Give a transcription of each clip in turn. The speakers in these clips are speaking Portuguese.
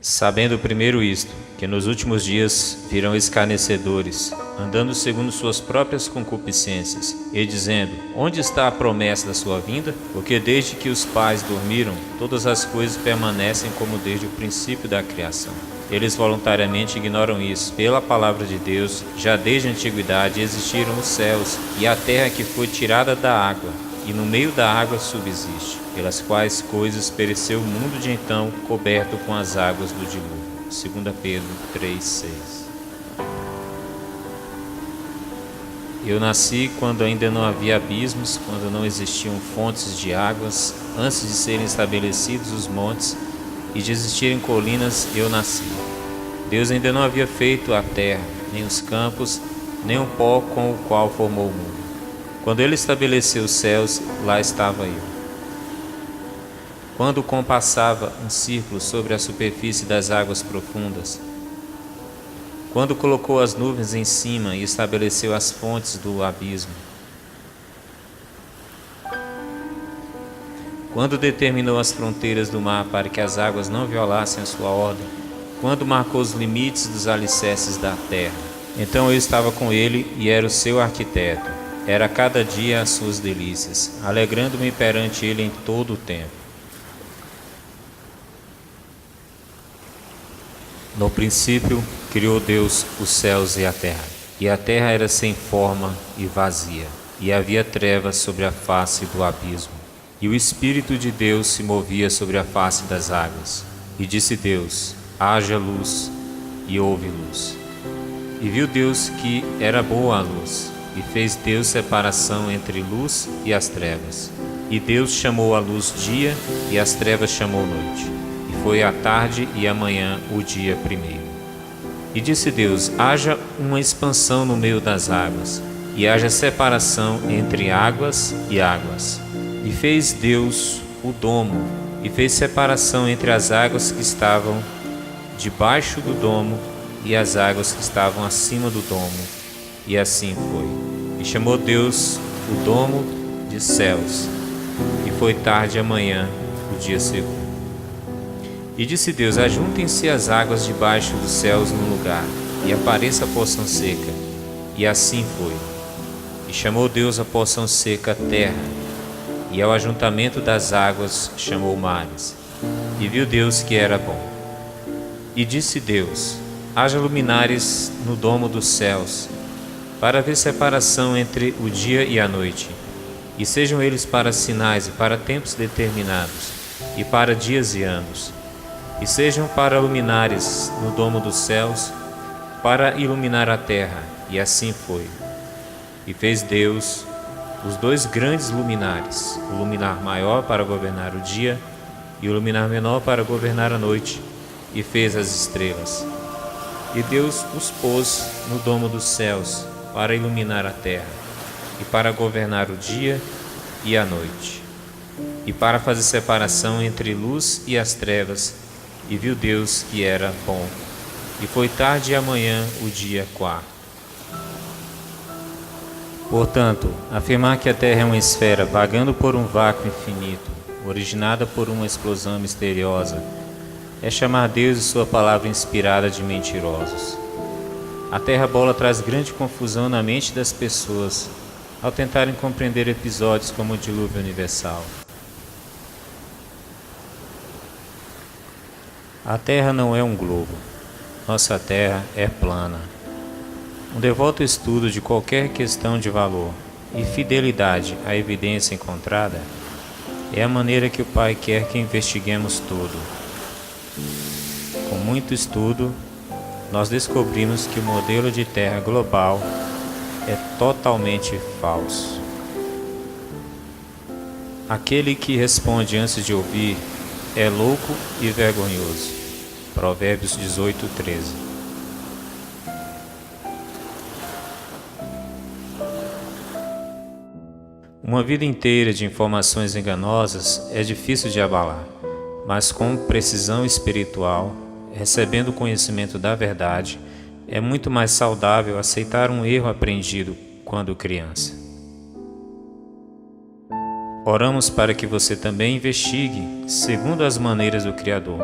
Sabendo primeiro isto, que nos últimos dias virão escarnecedores, andando segundo suas próprias concupiscências, e dizendo: onde está a promessa da sua vinda? Porque desde que os pais dormiram, todas as coisas permanecem como desde o princípio da criação. Eles voluntariamente ignoram isso. Pela palavra de Deus, já desde a antiguidade existiram os céus e a terra que foi tirada da água, e no meio da água subsiste, pelas quais coisas pereceu o mundo de então, coberto com as águas do dilúvio. 2 Pedro 3:6. Eu nasci quando ainda não havia abismos, quando não existiam fontes de águas, antes de serem estabelecidos os montes e de existirem colinas, eu nasci. Deus ainda não havia feito a terra, nem os campos, nem o pó com o qual formou o mundo. Quando Ele estabeleceu os céus, lá estava eu. Quando compassava um círculo sobre a superfície das águas profundas, quando colocou as nuvens em cima e estabeleceu as fontes do abismo, quando determinou as fronteiras do mar para que as águas não violassem a sua ordem, quando marcou os limites dos alicerces da terra, então eu estava com Ele e era o seu arquiteto. Era cada dia as suas delícias, alegrando-me perante Ele em todo o tempo. No princípio, criou Deus os céus e a terra era sem forma e vazia, e havia trevas sobre a face do abismo. E o Espírito de Deus se movia sobre a face das águas. E disse Deus: haja luz, e houve luz. E viu Deus que era boa a luz, e fez Deus separação entre luz e as trevas. E Deus chamou a luz dia, e as trevas chamou noite. E foi a tarde e a manhã o dia primeiro. E disse Deus: haja uma expansão no meio das águas, e haja separação entre águas e águas. E fez Deus o domo, e fez separação entre as águas que estavam debaixo do domo e as águas que estavam acima do domo. E assim foi. E chamou Deus o domo de céus. E foi tarde e amanhã o dia segundo. E disse Deus: ajuntem-se as águas debaixo dos céus num lugar, e apareça a porção seca. E assim foi. E chamou Deus a porção seca terra, e ao ajuntamento das águas chamou mares. E viu Deus que era bom. E disse Deus: haja luminares no domo dos céus, para haver separação entre o dia e a noite, e sejam eles para sinais e para tempos determinados, e para dias e anos, e sejam para luminares no domo dos céus, para iluminar a terra. E assim foi. E fez Deus os dois grandes luminares, o luminar maior para governar o dia e o luminar menor para governar a noite, e fez as estrelas. E Deus os pôs no domo dos céus para iluminar a terra, e para governar o dia e a noite, e para fazer separação entre luz e as trevas. E viu Deus que era bom. E foi tarde e amanhã o dia quarto. Portanto, afirmar que a Terra é uma esfera vagando por um vácuo infinito, originada por uma explosão misteriosa, é chamar Deus e sua palavra inspirada de mentirosos. A Terra bola traz grande confusão na mente das pessoas ao tentarem compreender episódios como o dilúvio universal. A Terra não é um globo. Nossa Terra é plana. Um devoto estudo de qualquer questão de valor e fidelidade à evidência encontrada é a maneira que o Pai quer que investiguemos tudo. Com muito estudo, nós descobrimos que o modelo de Terra global é totalmente falso. Aquele que responde antes de ouvir é louco e vergonhoso. Provérbios 18:13. Uma vida inteira de informações enganosas é difícil de abalar, mas com precisão espiritual, recebendo o conhecimento da verdade, é muito mais saudável aceitar um erro aprendido quando criança. Oramos para que você também investigue segundo as maneiras do Criador,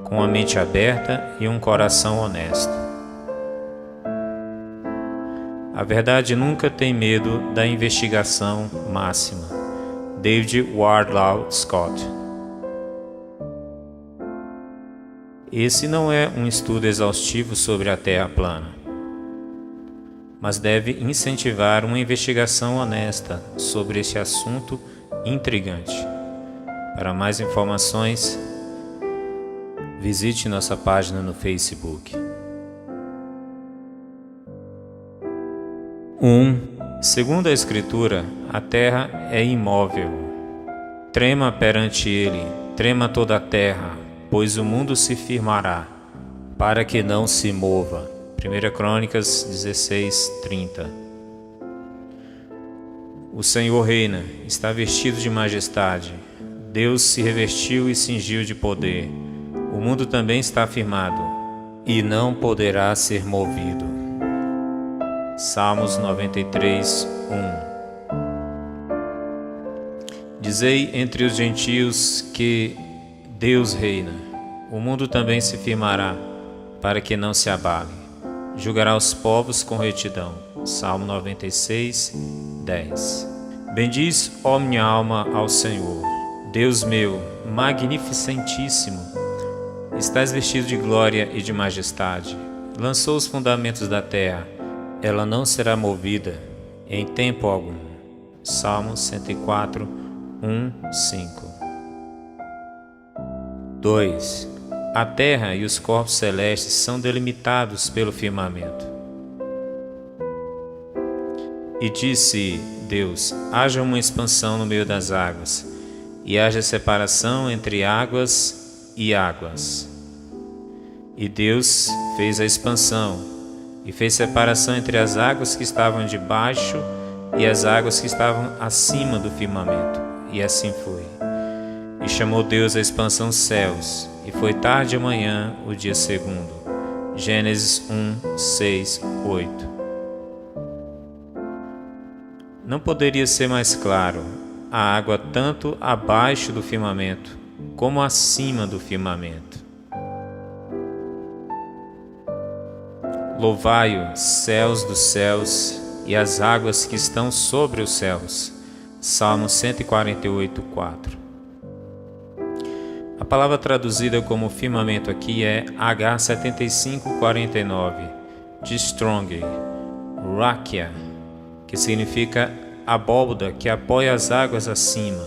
com a mente aberta e um coração honesto. A verdade nunca tem medo da investigação máxima. David Wardlaw Scott. Esse não é um estudo exaustivo sobre a Terra plana, mas deve incentivar uma investigação honesta sobre este assunto intrigante. Para mais informações, visite nossa página no Facebook. 1. Segundo a Escritura, a terra é imóvel. Trema perante ele, trema toda a terra, pois o mundo se firmará, para que não se mova. 1 Crônicas 16:30. O Senhor reina, está vestido de majestade. Deus se revestiu e cingiu de poder. O mundo também está firmado, e não poderá ser movido. Salmos 93:1. Dizei entre os gentios que Deus reina. O mundo também se firmará, para que não se abale. Julgará os povos com retidão. Salmo 96:10. Bendiz, ó minha alma, ao Senhor. Deus meu, magnificentíssimo, estás vestido de glória e de majestade. Lançou os fundamentos da terra, ela não será movida em tempo algum. Salmo 104:1-5. 2. A terra e os corpos celestes são delimitados pelo firmamento. E disse Deus: haja uma expansão no meio das águas, e haja separação entre águas e águas. E Deus fez a expansão, e fez separação entre as águas que estavam debaixo e as águas que estavam acima do firmamento. E assim foi. E chamou Deus a expansão céus, e foi tarde amanhã o dia segundo. Gênesis 1:6-8. Não poderia ser mais claro. A água tanto abaixo do firmamento, como acima do firmamento. Louvai-o, céus dos céus, e as águas que estão sobre os céus. Salmo 148:4. A palavra traduzida como firmamento aqui é H7549, de Strong, Rakia, que significa abóboda que apoia as águas acima.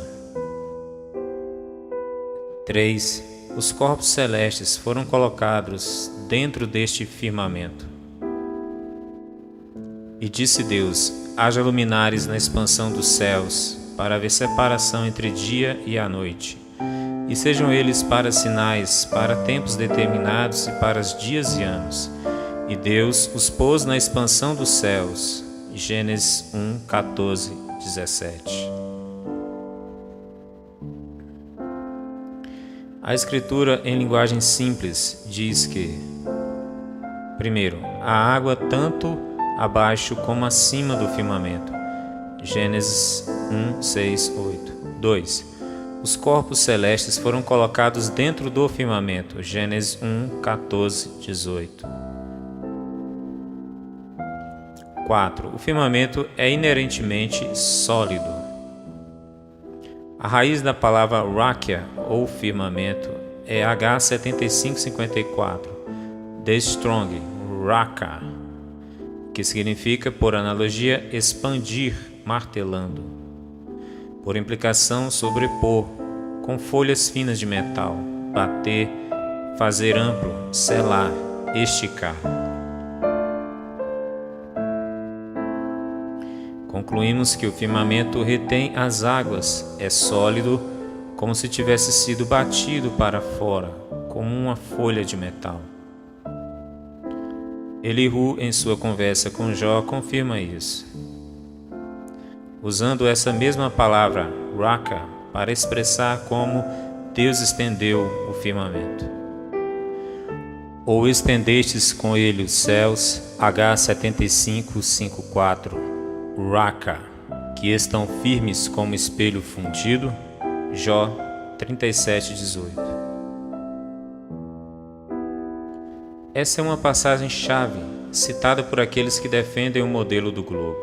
3. Os corpos celestes foram colocados dentro deste firmamento. E disse Deus: haja luminares na expansão dos céus, para haver separação entre dia e a noite. E sejam eles para sinais, para tempos determinados e para os dias e anos. E Deus os pôs na expansão dos céus. Gênesis 1:14-17. A Escritura, em linguagem simples, diz que: primeiro, a água tanto abaixo como acima do firmamento. Gênesis 1:6-8. 2. Os corpos celestes foram colocados dentro do firmamento. Gênesis 1:14-18. 4. O firmamento é inerentemente sólido. A raiz da palavra rakia, ou firmamento, é H7554, de Strong, raka, que significa, por analogia, expandir, martelando. Por implicação, sobrepor, com folhas finas de metal, bater, fazer amplo, selar, esticar. Concluímos que o firmamento retém as águas, é sólido, como se tivesse sido batido para fora, como uma folha de metal. Elihu, em sua conversa com Jó, confirma isso, usando essa mesma palavra, raka, para expressar como Deus estendeu o firmamento. Ou estendestes com ele os céus, H7554, Raka, que estão firmes como espelho fundido, Jó 37:18. Essa é uma passagem-chave, citada por aqueles que defendem o modelo do globo.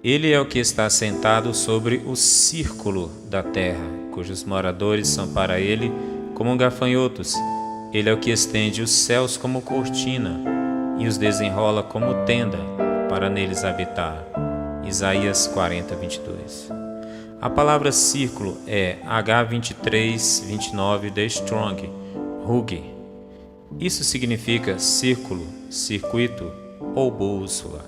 Ele é o que está sentado sobre o círculo da terra, cujos moradores são para ele como gafanhotos. Ele é o que estende os céus como cortina e os desenrola como tenda para neles habitar. Isaías 40, 22. A palavra círculo é H2329 The Strong, Hug. Isso significa círculo, circuito ou bússola.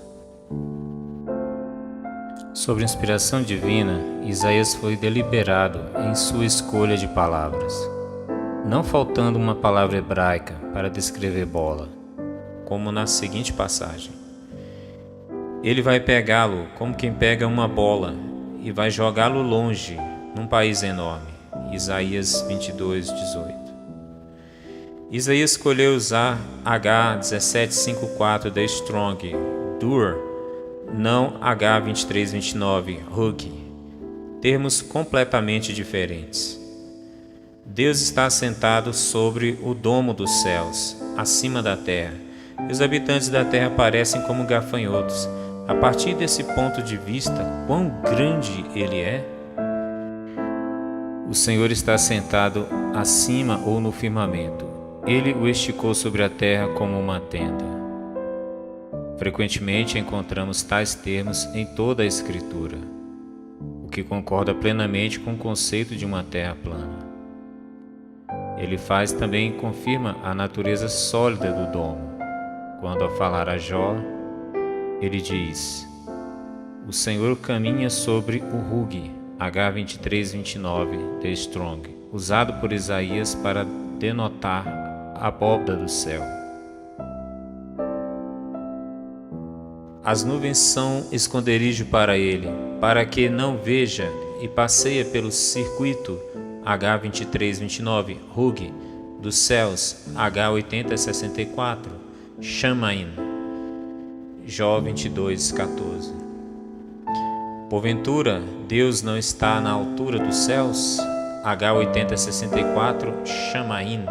Sobre inspiração divina, Isaías foi deliberado em sua escolha de palavras, não faltando uma palavra hebraica para descrever bola, como na seguinte passagem. Ele vai pegá-lo como quem pega uma bola e vai jogá-lo longe, num país enorme. Isaías 22, 18. Isaías escolheu usar H1754 The Strong, Dur, não H2329, Hug, termos completamente diferentes. Deus está assentado sobre o domo dos céus, acima da terra, e os habitantes da terra parecem como gafanhotos. A partir desse ponto de vista, quão grande Ele é? O Senhor está sentado acima ou no firmamento. Ele o esticou sobre a terra como uma tenda. Frequentemente encontramos tais termos em toda a Escritura, o que concorda plenamente com o conceito de uma terra plana. Ele também confirma a natureza sólida do domo. Quando ao falar a Jó, ele diz: o Senhor caminha sobre o Hug, H2329 The Strong, usado por Isaías para denotar a abóbada do céu. As nuvens são esconderijo para ele, para que não veja, e passeia pelo circuito H2329 Hug dos céus, H8064 Shamaim, Jó 22:14. Porventura, Deus não está na altura dos céus, H8064 Shamaim.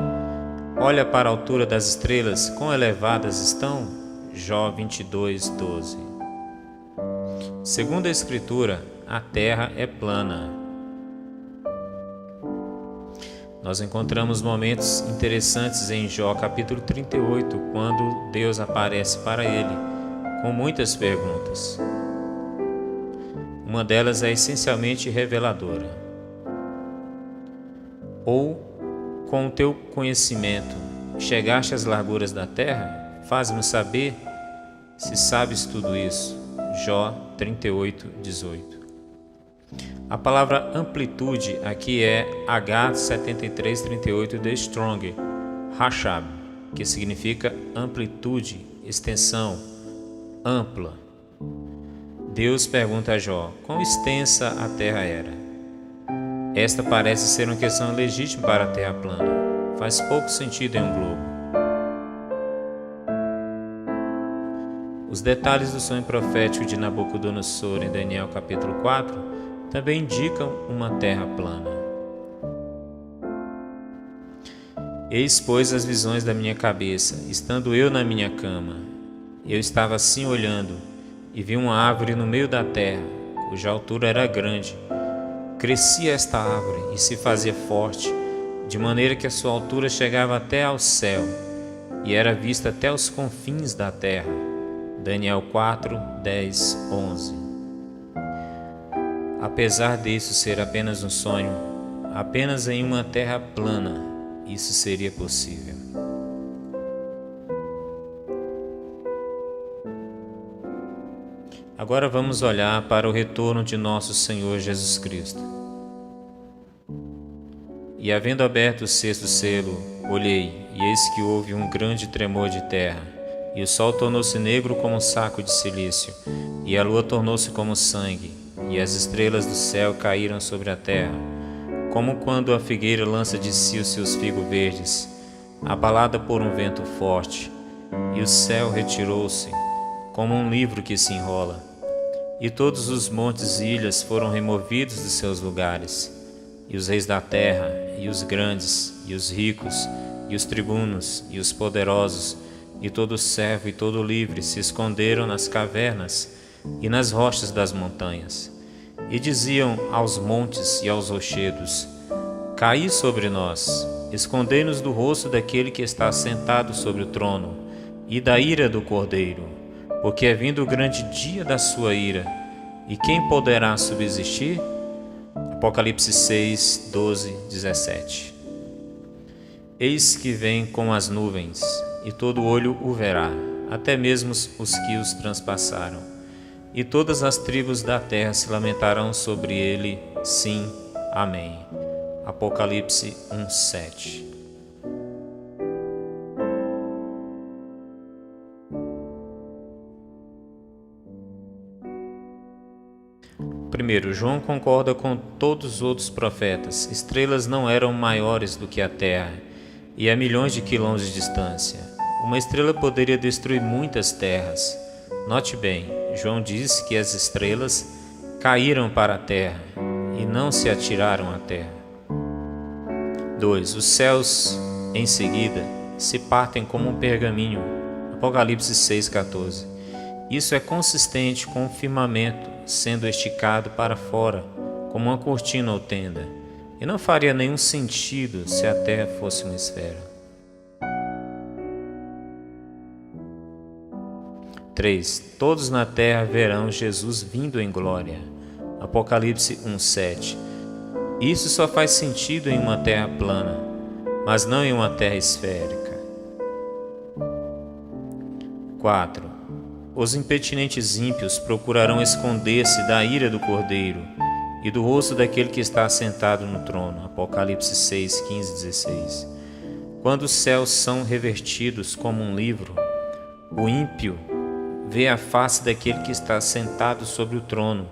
Olha para a altura das estrelas, quão elevadas estão, Jó 22:12. Segundo a Escritura, a terra é plana. Nós encontramos momentos interessantes em Jó capítulo 38, quando Deus aparece para ele com muitas perguntas. Uma delas é essencialmente reveladora. Ou, com o teu conhecimento, chegaste às larguras da terra? Faz-me saber se sabes tudo isso. Jó 38:18. A palavra amplitude aqui é H7338 The Strong, Hashab, que significa amplitude, extensão, ampla. Deus pergunta a Jó quão extensa a terra era. Esta parece ser uma questão legítima para a terra plana. Faz pouco sentido em um globo. Os detalhes do sonho profético de Nabucodonosor em Daniel capítulo 4 também indicam uma terra plana. Eis, pois, as visões da minha cabeça, estando eu na minha cama. Eu estava assim olhando, e vi uma árvore no meio da terra, cuja altura era grande. Crescia esta árvore e se fazia forte, de maneira que a sua altura chegava até ao céu, e era vista até os confins da terra. Daniel 4, 10, 11. Apesar disso ser apenas um sonho, apenas em uma terra plana, isso seria possível. Agora vamos olhar para o retorno de nosso Senhor Jesus Cristo. E havendo aberto o sexto selo, olhei, e eis que houve um grande tremor de terra, e o sol tornou-se negro como um saco de cilício, e a lua tornou-se como sangue, e as estrelas do céu caíram sobre a terra, como quando a figueira lança de si os seus figos verdes, abalada por um vento forte, e o céu retirou-se, como um livro que se enrola, e todos os montes e ilhas foram removidos de seus lugares, e os reis da terra, e os grandes, e os ricos, e os tribunos, e os poderosos, e todo servo e todo livre se esconderam nas cavernas e nas rochas das montanhas, e diziam aos montes e aos rochedos: Caí sobre nós, escondei-nos do rosto daquele que está sentado sobre o trono, e da ira do Cordeiro, porque é vindo o grande dia da sua ira, e quem poderá subsistir? Apocalipse 6, 12, 17. Eis que vem com as nuvens, e todo olho o verá, até mesmo os que os transpassaram. E todas as tribos da terra se lamentarão sobre ele. Sim, amém. Apocalipse 1, 7. Primeiro, João concorda com todos os outros profetas. Estrelas não eram maiores do que a Terra e a milhões de quilômetros de distância. Uma estrela poderia destruir muitas terras. Note bem, João diz que as estrelas caíram para a terra e não se atiraram à terra. 2. Os céus, em seguida, se partem como um pergaminho. Apocalipse 6,14. Isso é consistente com o firmamento sendo esticado para fora, como uma cortina ou tenda, e não faria nenhum sentido se a terra fosse uma esfera. 3. Todos na terra verão Jesus vindo em glória. Apocalipse 1,7. Isso só faz sentido em uma terra plana, mas não em uma terra esférica. 4. Os impertinentes ímpios procurarão esconder-se da ira do Cordeiro e do rosto daquele que está assentado no trono. Apocalipse 6, 15, 16. Quando os céus são revertidos como um livro, o ímpio vê a face daquele que está sentado sobre o trono,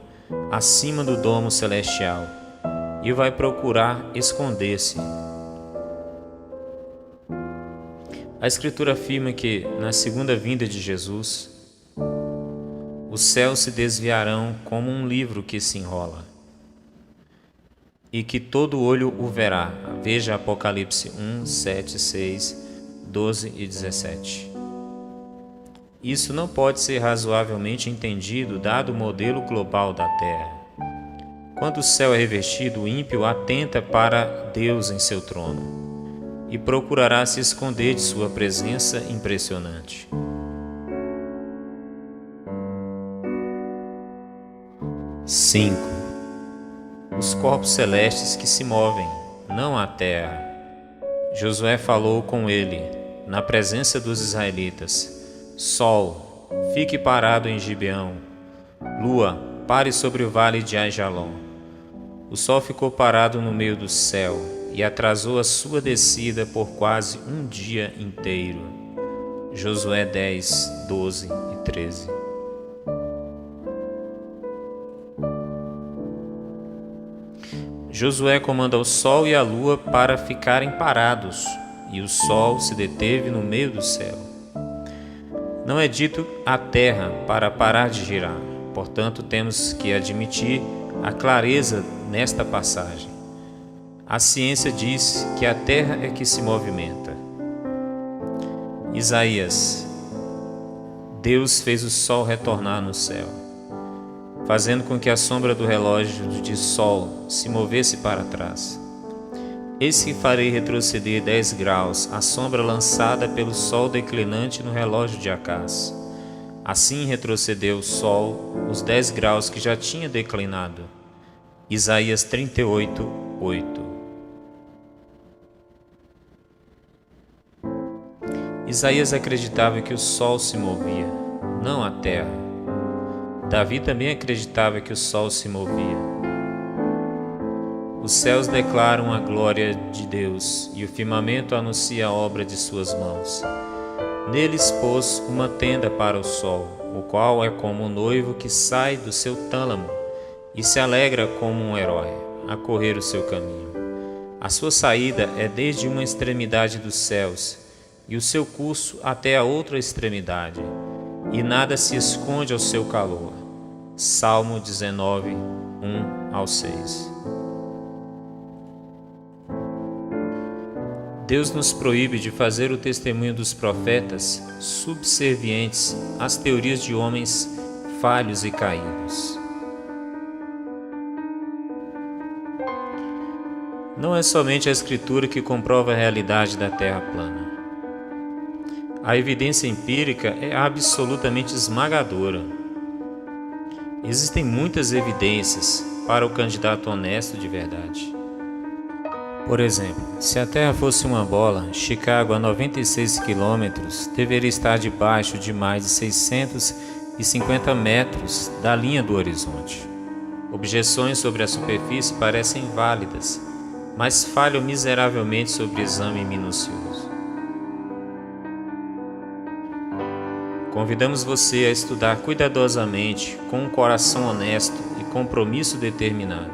acima do domo celestial, e vai procurar esconder-se. A Escritura afirma que, na segunda vinda de Jesus, os céus se desviarão como um livro que se enrola, e que todo olho o verá. Veja Apocalipse 1, 7, 6, 12 e 17. Isso não pode ser razoavelmente entendido dado o modelo global da Terra. Quando o céu é revestido, o ímpio atenta para Deus em seu trono e procurará se esconder de sua presença impressionante. 5. Os corpos celestes que se movem, não a terra. Josué falou com ele, na presença dos israelitas: Sol, fique parado em Gibeão. Lua, pare sobre o vale de Aijalon. O sol ficou parado no meio do céu e atrasou a sua descida por quase um dia inteiro. Josué 10, 12 e 13. Josué comanda o sol e a lua para ficarem parados, e o sol se deteve no meio do céu. Não é dito a terra para parar de girar, portanto temos que admitir a clareza nesta passagem. A ciência diz que a terra é que se movimenta. Isaías: Deus fez o sol retornar no céu, fazendo com que a sombra do relógio de sol se movesse para trás. Eis que farei retroceder 10 graus a sombra lançada pelo sol declinante no relógio de Acás. Assim retrocedeu o sol os 10 graus que já tinha declinado. Isaías 38, 8. Isaías acreditava que o sol se movia, não a terra. Davi também acreditava que o sol se movia. Os céus declaram a glória de Deus e o firmamento anuncia a obra de suas mãos. Neles pôs uma tenda para o sol, o qual é como um noivo que sai do seu tálamo e se alegra como um herói a correr o seu caminho. A sua saída é desde uma extremidade dos céus e o seu curso até a outra extremidade, e nada se esconde ao seu calor. Salmo 19, 1 ao 6. Deus nos proíbe de fazer o testemunho dos profetas subservientes às teorias de homens falhos e caídos. Não é somente a Escritura que comprova a realidade da Terra plana. A evidência empírica é absolutamente esmagadora. Existem muitas evidências para o candidato honesto de verdade. Por exemplo, se a Terra fosse uma bola, Chicago, a 96 quilômetros, deveria estar debaixo de mais de 650 metros da linha do horizonte. Objeções sobre a superfície parecem válidas, mas falham miseravelmente sobre exame minucioso. Convidamos você a estudar cuidadosamente, com um coração honesto e compromisso determinado,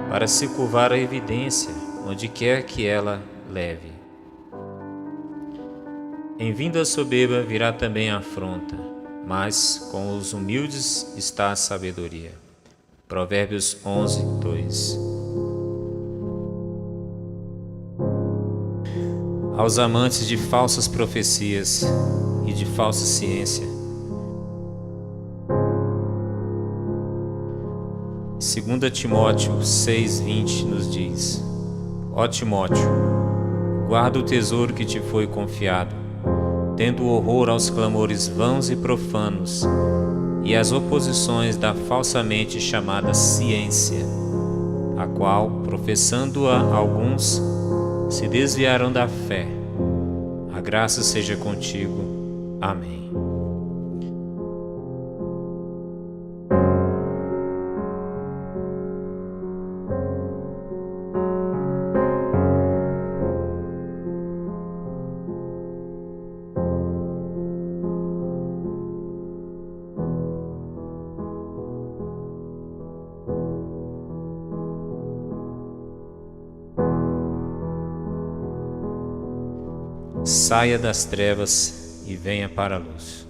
para se curvar a evidência, onde quer que ela leve. Em vindo a soberba virá também a afronta, mas com os humildes está a sabedoria. Provérbios 11, 2. Aos amantes de falsas profecias e de falsa ciência, 2 Timóteo 6,20 nos diz: Ó Timóteo, guarda o tesouro que te foi confiado, tendo horror aos clamores vãos e profanos e às oposições da falsamente chamada ciência, a qual, professando-a alguns, se desviaram da fé. A graça seja contigo. Amém. Saia das trevas e venha para a luz.